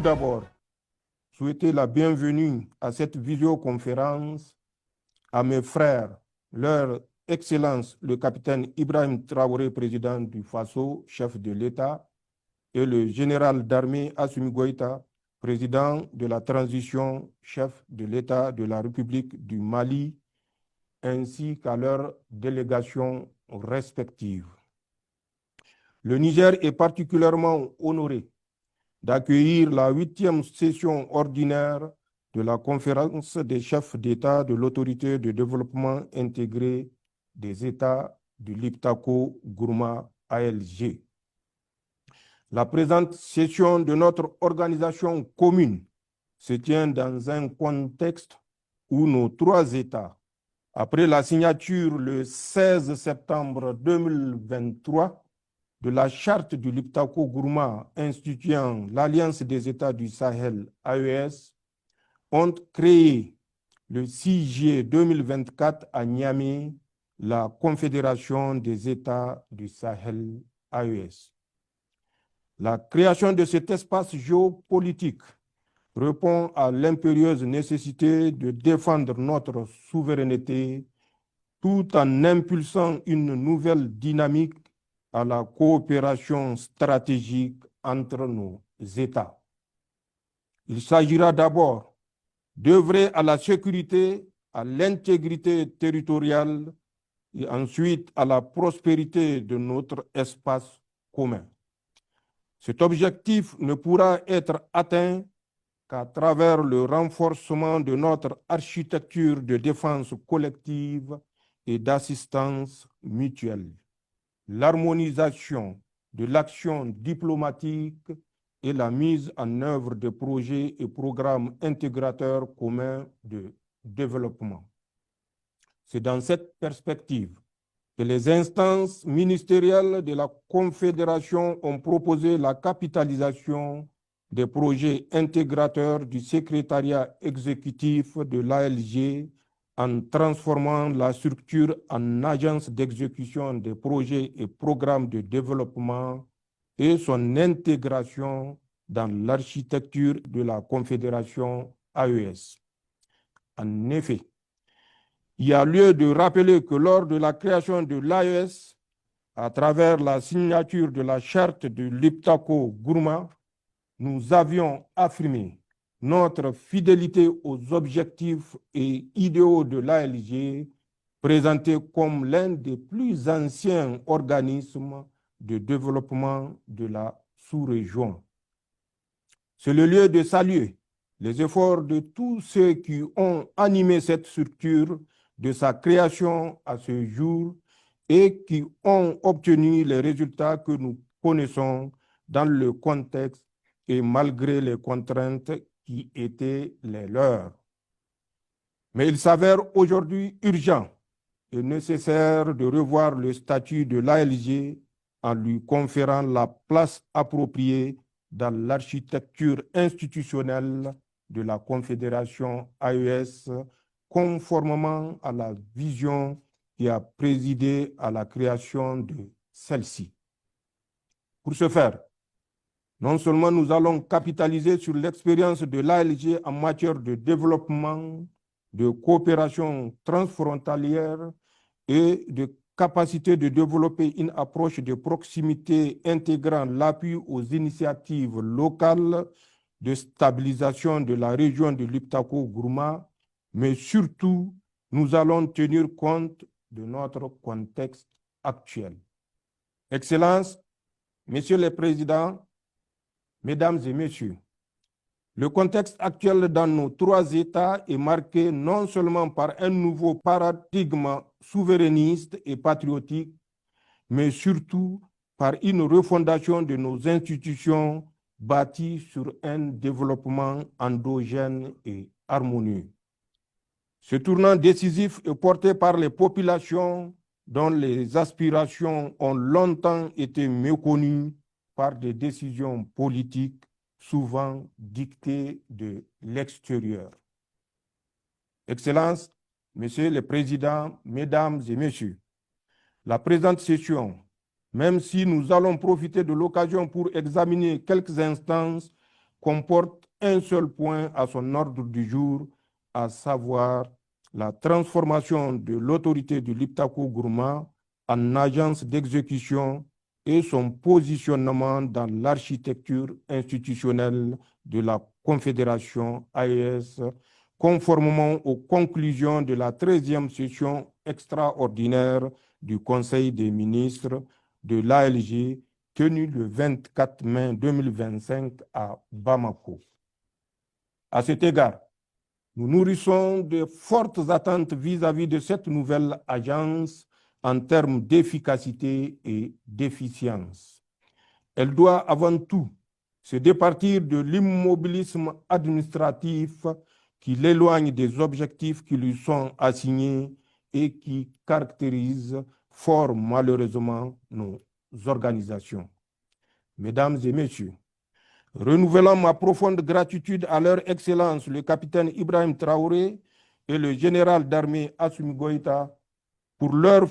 d'abord souhaiter la bienvenue à cette visioconférence à mes frères, leur Excellence le capitaine Ibrahim Traoré, président du FASO, chef de l'État, et le général d'armée Assimi Goïta, président de la transition, chef de l'État de la République du Mali, ainsi qu'à leurs délégations respectives. Le Niger est particulièrement honoré d'accueillir la 8e session ordinaire de la conférence des chefs d'État de l'autorité de développement intégré des États du Liptako-Gourma ALG. La présente session de notre organisation commune se tient dans un contexte où nos 3 États, après la signature le 16 septembre 2023 de la charte du Liptako-Gourma instituant l'Alliance des États du Sahel, AES, ont créé le 6 juillet 2024 à Niamey la Confédération des États du Sahel, AES. La création de cet espace géopolitique répond à l'impérieuse nécessité de défendre notre souveraineté tout en impulsant une nouvelle dynamique à la coopération stratégique entre nos États. Il s'agira d'abord d'œuvrer à la sécurité, à l'intégrité territoriale et ensuite à la prospérité de notre espace commun. Cet objectif ne pourra être atteint qu'à travers le renforcement de notre architecture de défense collective et d'assistance mutuelle, l'harmonisation de l'action diplomatique et la mise en œuvre de projets et programmes intégrateurs communs de développement. C'est dans cette perspective que les instances ministérielles de la Confédération ont proposé la capitalisation des projets intégrateurs du secrétariat exécutif de l'ALG en transformant la structure en agence d'exécution des projets et programmes de développement et son intégration dans l'architecture de la Confédération AES. En effet, il y a lieu de rappeler que lors de la création de l'AES, à travers la signature de la charte de Liptako-Gourma, nous avions affirmé notre fidélité aux objectifs et idéaux de l'ALG, présenté comme l'un des plus anciens organismes de développement de la sous-région. C'est le lieu de saluer les efforts de tous ceux qui ont animé cette structure de sa création à ce jour et qui ont obtenu les résultats que nous connaissons dans le contexte et malgré les contraintes qui étaient les leurs. Mais il s'avère aujourd'hui urgent et nécessaire de revoir le statut de l'ALG en lui conférant la place appropriée dans l'architecture institutionnelle de la Confédération AES, conformément à la vision qui a présidé à la création de celle-ci. Pour ce faire, non seulement nous allons capitaliser sur l'expérience de l'ALG en matière de développement, de coopération transfrontalière et de capacité de développer une approche de proximité intégrant l'appui aux initiatives locales de stabilisation de la région de Liptako-Gourma, mais surtout, nous allons tenir compte de notre contexte actuel. Excellences, Messieurs les Présidents, Mesdames et Messieurs, le contexte actuel dans nos 3 États est marqué non seulement par un nouveau paradigme souverainiste et patriotique, mais surtout par une refondation de nos institutions bâties sur un développement endogène et harmonieux. Ce tournant décisif est porté par les populations dont les aspirations ont longtemps été méconnues par des décisions politiques souvent dictées de l'extérieur. Excellences, Messieurs les Présidents, Mesdames et Messieurs, la présente session, même si nous allons profiter de l'occasion pour examiner quelques instances comporte un seul point à son ordre du jour, à savoir la transformation de l'autorité du Liptako Gourma en agence d'exécution et son positionnement dans l'architecture institutionnelle de la Confédération AES, conformément aux conclusions de la 13e session extraordinaire du Conseil des ministres de l'ALG tenue le 24 mai 2025 à Bamako. À cet égard, nous nourrissons de fortes attentes vis-à-vis de cette nouvelle agence en termes d'efficacité et d'efficience. Elle doit avant tout se départir de l'immobilisme administratif qui l'éloigne des objectifs qui lui sont assignés et qui caractérisent fort malheureusement nos organisations. Mesdames et messieurs, renouvelant ma profonde gratitude à leur Excellence le capitaine Ibrahim Traoré et le général d'armée Assimi Goïta pour leur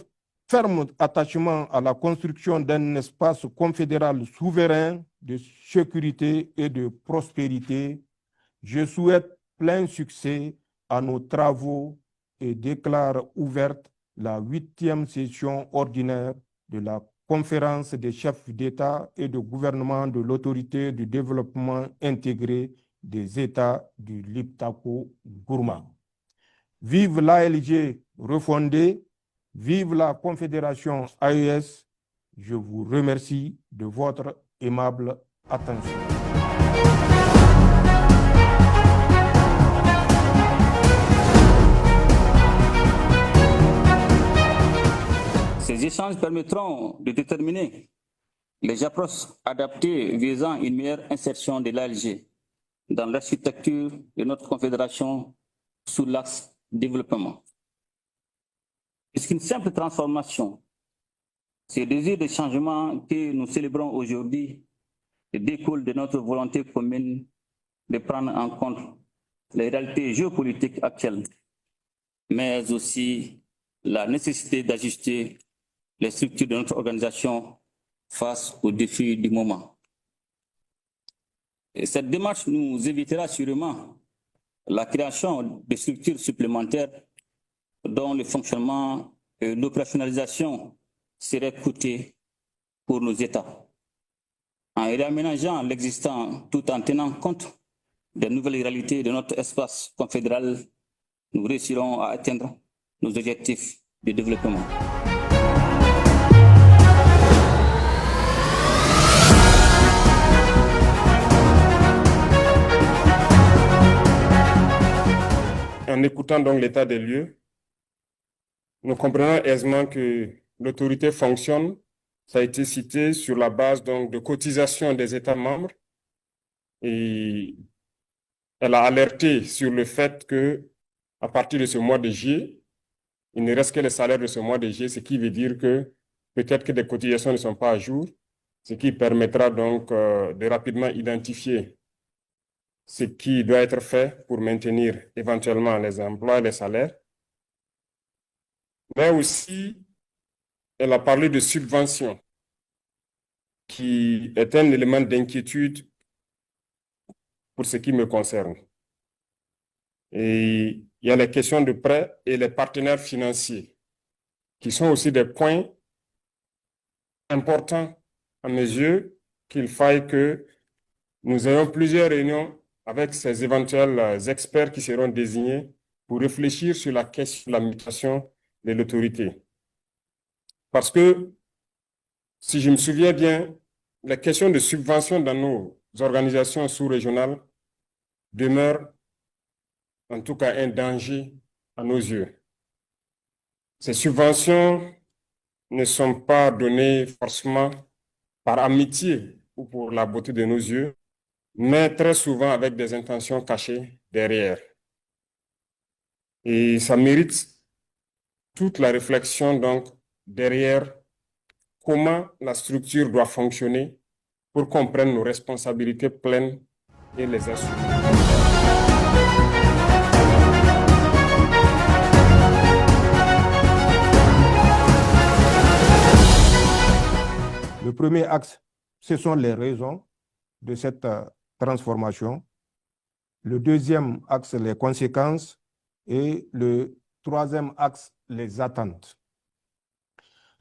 ferme attachement à la construction d'un espace confédéral souverain de sécurité et de prospérité, je souhaite plein succès à nos travaux et déclare ouverte la 8e session ordinaire de la Conférence des chefs d'État et de gouvernement de l'autorité du développement intégré des États du Liptako Gourma. Vive l'ALG refondée, vive la Confédération AES. Je vous remercie de votre aimable attention. Ces échanges permettront de déterminer les approches adaptées visant une meilleure insertion de l'ALG dans l'architecture de notre confédération sous l'axe développement. Puisqu'une simple transformation, ce désir de changement que nous célébrons aujourd'hui découle de notre volonté commune de prendre en compte les réalités géopolitiques actuelles, mais aussi la nécessité d'ajuster les structures de notre organisation face aux défis du moment. Et cette démarche nous évitera sûrement la création de structures supplémentaires dont le fonctionnement et l'opérationnalisation seraient coûteux pour nos États. En réaménageant l'existant tout en tenant compte des nouvelles réalités de notre espace confédéral, nous réussirons à atteindre nos objectifs de développement. En écoutant donc l'état des lieux, nous comprenons aisément que l'autorité fonctionne, ça a été cité, sur la base donc de cotisations des États membres, et elle a alerté sur le fait que à partir de ce mois de juillet, il ne reste que les salaires de ce mois de juillet, ce qui veut dire que peut-être que des cotisations ne sont pas à jour, ce qui permettra donc de rapidement identifier ce qui doit être fait pour maintenir éventuellement les emplois et les salaires. Mais aussi, elle a parlé de subventions, qui est un élément d'inquiétude pour ce qui me concerne. Et il y a les questions de prêts et les partenaires financiers, qui sont aussi des points importants à mes yeux, qu'il faille que nous ayons plusieurs réunions avec ces éventuels experts qui seront désignés pour réfléchir sur la question de la mutation de l'autorité. Parce que, si je me souviens bien, la question de subvention dans nos organisations sous-régionales demeure en tout cas un danger à nos yeux. Ces subventions ne sont pas données forcément par amitié ou pour la beauté de nos yeux, mais très souvent avec des intentions cachées derrière. Et ça mérite toute la réflexion donc derrière comment la structure doit fonctionner pour qu'on prenne nos responsabilités pleines et les assumer. Le premier axe, ce sont les raisons de cette transformation. Le deuxième axe, les conséquences. Et le troisième axe, les attentes.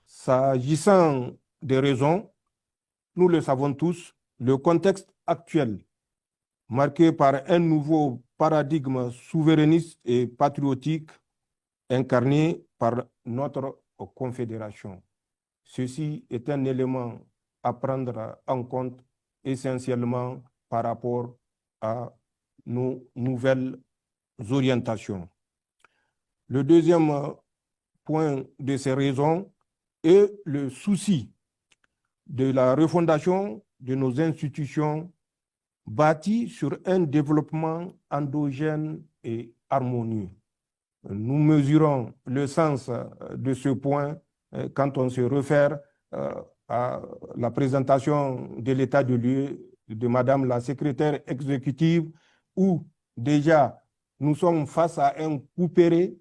S'agissant des raisons, nous le savons tous, le contexte actuel, marqué par un nouveau paradigme souverainiste et patriotique incarné par notre confédération. Ceci est un élément à prendre en compte essentiellement par rapport à nos nouvelles orientations. Le deuxième point de ces raisons est le souci de la refondation de nos institutions bâties sur un développement endogène et harmonieux. Nous mesurons le sens de ce point quand on se réfère à la présentation de l'état de lieu de Madame la secrétaire exécutive, où déjà nous sommes face à un couperet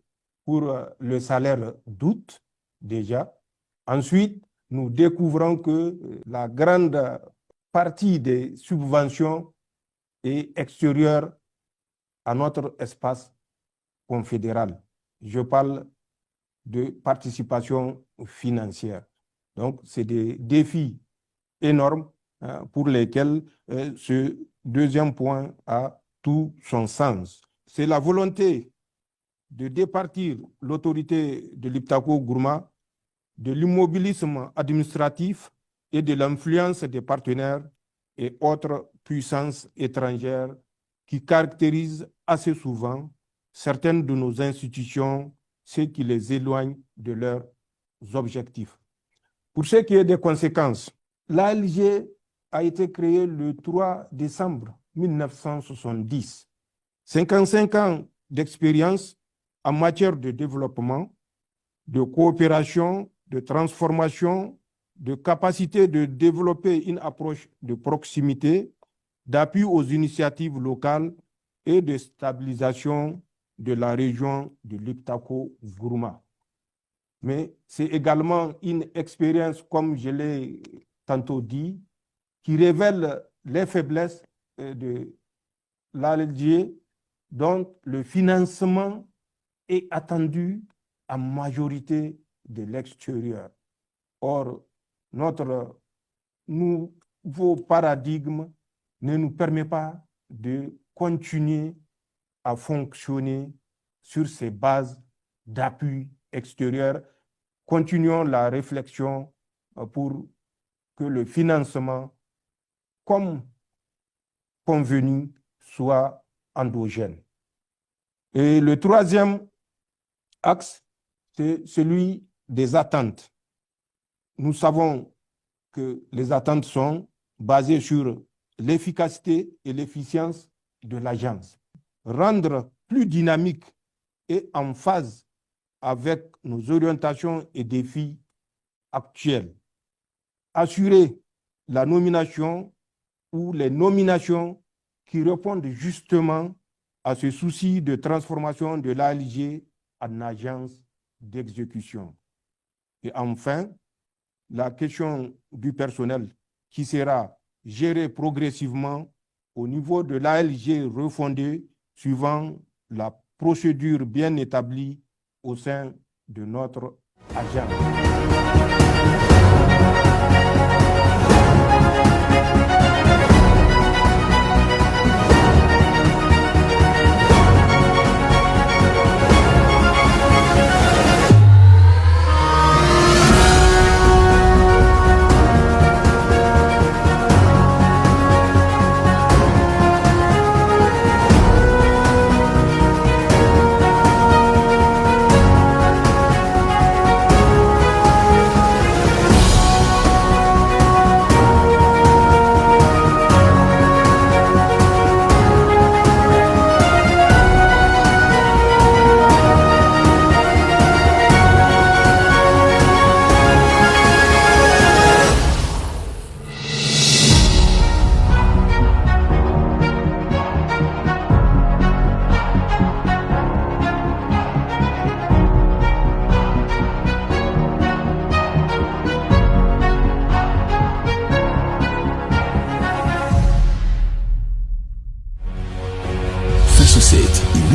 pour le salaire d'août, déjà. Ensuite, nous découvrons que la grande partie des subventions est extérieure à notre espace confédéral. Je parle de participation financière. Donc, c'est des défis énormes pour lesquels ce deuxième point a tout son sens. C'est la volonté de départir l'autorité de l'Iptako-Gourma de l'immobilisme administratif et de l'influence des partenaires et autres puissances étrangères qui caractérisent assez souvent certaines de nos institutions, ce qui les éloigne de leurs objectifs. Pour ce qui est des conséquences, l'ALG a été créée le 3 décembre 1970. 55 ans d'expérience en matière de développement, de coopération, de transformation, de capacité de développer une approche de proximité, d'appui aux initiatives locales et de stabilisation de la région de l'Iptako-Gourma. Mais c'est également une expérience, comme je l'ai tantôt dit, qui révèle les faiblesses de l'ALG, dont le financement est attendu en majorité de l'extérieur. Or, notre nouveau paradigme ne nous permet pas de continuer à fonctionner sur ces bases d'appui extérieur. Continuons la réflexion pour que le financement, comme convenu, soit endogène. Et le troisième axe, c'est celui des attentes. Nous savons que les attentes sont basées sur l'efficacité et l'efficience de l'agence. Rendre plus dynamique et en phase avec nos orientations et défis actuels. Assurer la nomination ou les nominations qui répondent justement à ce souci de transformation de l'ALG en agence d'exécution. Et enfin, la question du personnel qui sera géré progressivement au niveau de l'ALG refondée suivant la procédure bien établie au sein de notre agence.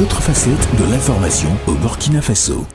autre facette de l'information au Burkina Faso.